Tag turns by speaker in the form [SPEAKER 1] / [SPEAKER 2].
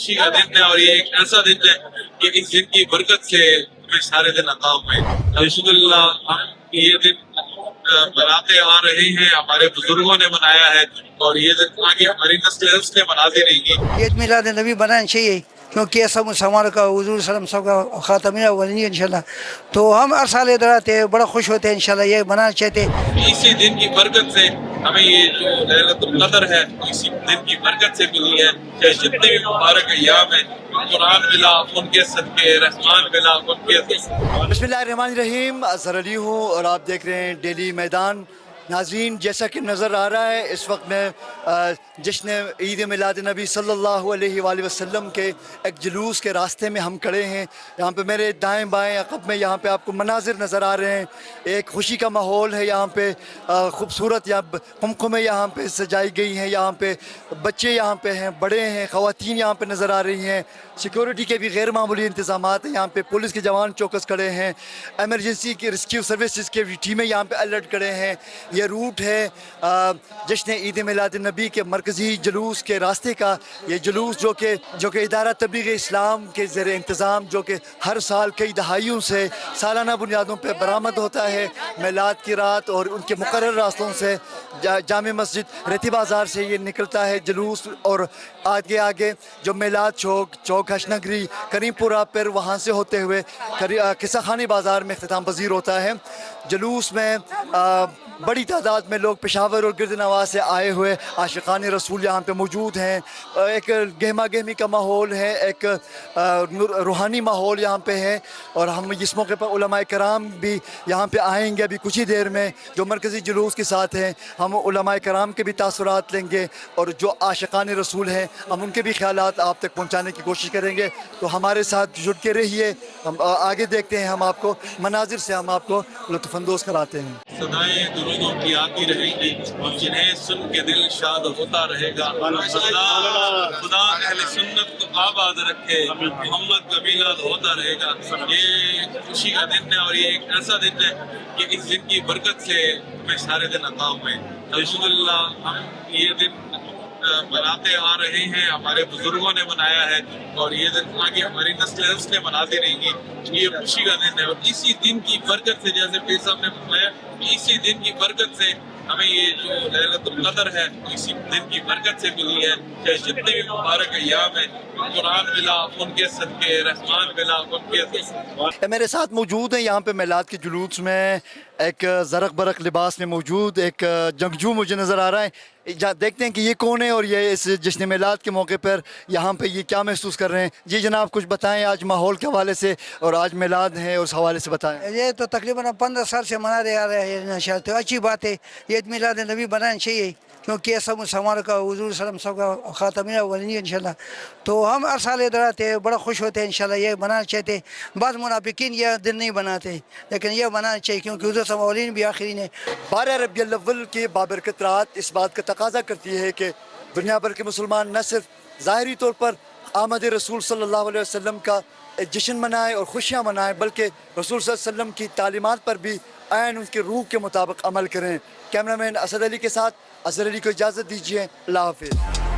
[SPEAKER 1] खुशी का दिन है और ये एक ऐसा दिन है कि इस दिन की बरकत से हमें सारे दिन अता हुए। अल्हम्दुलिल्लाह हम ये दिन मनाते आ रहे हैं, हमारे बुजुर्गों ने मनाया है और ये दिन आगे हमारी नस्लें मनाती रहेंगी।
[SPEAKER 2] ईद मिलाद नबी बनाना चाहिए क्योंकि ये सब मुसलमान का हुजूर सल्लल्लाहु अलैहि वसल्लम सबका खातमुल अव्वलीन इंशाल्लाह। तो हम हर साल इधर आते हैं, बड़ा खुश होते हैं, इंशाल्लाह ये बनाना चाहते हैं।
[SPEAKER 1] इसी दिन की बरकत से हमें ये जो लैलतुल कदर है इसी दिन की बरकत से मिली है। चाहे जितने भी मुबारक अय्याम है, कुरान मिला उनके सदके, रहमान मिला उनके सदके।
[SPEAKER 3] बिस्मिल्लाहिर्रहमानिर्रहीम। अज़हर अली हूँ और आप देख रहे हैं डेली मैदान। नाज़रीन, जैसा कि नज़र आ रहा है इस वक्त में जश्न ईद मिलाद नबी सल्लल्लाहु अलैहि वसल्लम के एक जुलूस के रास्ते में हम खड़े हैं। यहाँ पे मेरे दाएं बाएं अक़ब में यहाँ पे आपको मनाजिर नज़र आ रहे हैं। एक खुशी का माहौल है यहाँ पे, खूबसूरत यहाँ कुमकुमें यहाँ पे सजाई गई हैं। यहाँ पे बच्चे यहाँ पे हैं, बड़े हैं, ख़वातीन यहाँ पे नज़र आ रही हैं। सिक्योरिटी के भी गैर मामूली इंतज़ामात हैं। यहाँ पे पुलिस के जवान चौकस खड़े हैं, एमरजेंसी के रेस्क्यू सर्विसेज के टीमें यहाँ पे अलर्ट खड़े हैं। ये रूट है जश्न ईद मिलाद नबी के मरकज़ी जुलूस के रास्ते का। ये जुलूस जो कि इदारा तबलीग इस्लाम के ज़ेर इंतज़ाम, जो कि हर साल कई दहाइयों से सालाना बुनियादों पर बरामद होता है। मिलाद की रात और उनके मुकर्रर रास्तों से जामे मस्जिद रेती बाज़ार से ये निकलता है जुलूस, और आगे आगे जो मिलाद चौक हशनगरी करीमपुरा पर वहाँ से होते हुए किस्सा खानी बाज़ार में इख्तिताम पजीर होता है। जुलूस में बड़ी तादाद में लोग पेशावर और गिरद नवाज से आए हुए आशिकान रसूल यहाँ पे मौजूद हैं। एक गहमा गहमी का माहौल है, एक रूहानी माहौल यहाँ पे है। और हम इस मौके पर उलमाए कराम भी यहाँ पे आएंगे अभी कुछ ही देर में, जो मरकज़ी जुलूस के साथ हैं। हम उलमाए कराम के भी तासुरात लेंगे और जो आशिकान रसूल हैं हम उनके भी ख्यालात आप तक पहुँचाने की कोशिश करेंगे। तो हमारे साथ जुड़ के रहिए। हम आगे देखते हैं, हम आपको मनाजिर से हम आपको लुत्फ़अंदोज़ कराते हैं।
[SPEAKER 1] सदाएं दुरूदों की आती रहेंगी, जिन्हें सुन के दिल शाद होता रहेगा। अल्लाह खुदा अहले सुन्नत को आबाद रखे, मोहम्मद का मिलाद होता रहेगा। ये खुशी का दिन है और ये एक ऐसा दिन है कि इस दिन की बरकत से हमें सारे दिन अता हुए। अल्हम्दुलिल्लाह हम ये दिन मनाते आ रहे हैं, हमारे बुजुर्गों ने मनाया है और ये दिन आगे हमारी नस्लें मनाती रहेंगी। ये खुशी का दिन है और इसी दिन की बरकत से, जैसे पीर साहब ने बताया, इसी दिन की बरकत से हमें ये जो लैलतुल कदर है इसी दिन की बरकत से मिली है। चाहे जितने भी मुबारक अय्याम है, कुरान मिला उनके सदके, रहमान मिला उनके सदके।
[SPEAKER 3] मेरे साथ मौजूद है यहाँ पे मिलाद के जुलूस में एक ज़रक बरक लिबास में मौजूद एक जंगजू मुझे नज़र आ रहा है। देखते हैं कि ये कौन है और ये इस जश्न मिलाद के मौके पर यहाँ पे ये क्या महसूस कर रहे हैं। जी जनाब, कुछ बताएं आज माहौल के हवाले से, और आज मिलाद है उस हवाले से बताएं।
[SPEAKER 2] ये तो तकरीबन 15 साल से मना रहे आ रहे हैं नशा, तो अच्छी बात है। ईद मिलाद नबी बनाना चाहिए क्योंकि ये सब मुसलमान का हुजूर सल्लल्लाहु अलैहि वसल्लम सबका खातमुल अव्वलीन इंशाल्लाह। तो हम हर साल इधर आते हैं, बड़ा खुश होते हैं, इंशाल्लाह ये बनाना चाहते हैं। बाद मुनाफिकीन ये दिन नहीं बनाते, लेकिन ये बनाना चाहिए क्योंकि हुजूर सल्लल्लाहु अलैहि वसल्लम भी आखिरी ने
[SPEAKER 3] 12 रबीउल अव्वल की बाबरकत रात इस बात का तकाजा करती है कि दुनिया भर के मुसलमान न सिर्फ ज़ाहिरी तौर पर आमद रसूल सल्लल्लाहु अलैहि वसल्लम का जश्न मनाएं और खुशियाँ मनाएं, बल्कि रसूल सल्लल्लाहु अलैहि वसल्लम की तालीमात पर भी ऐन उनके रूह के मुताबिक अमल करें। कैमरामैन असद अली के साथ अज़हर अली को इजाज़त दीजिए। अल्लाह हाफ़िज़।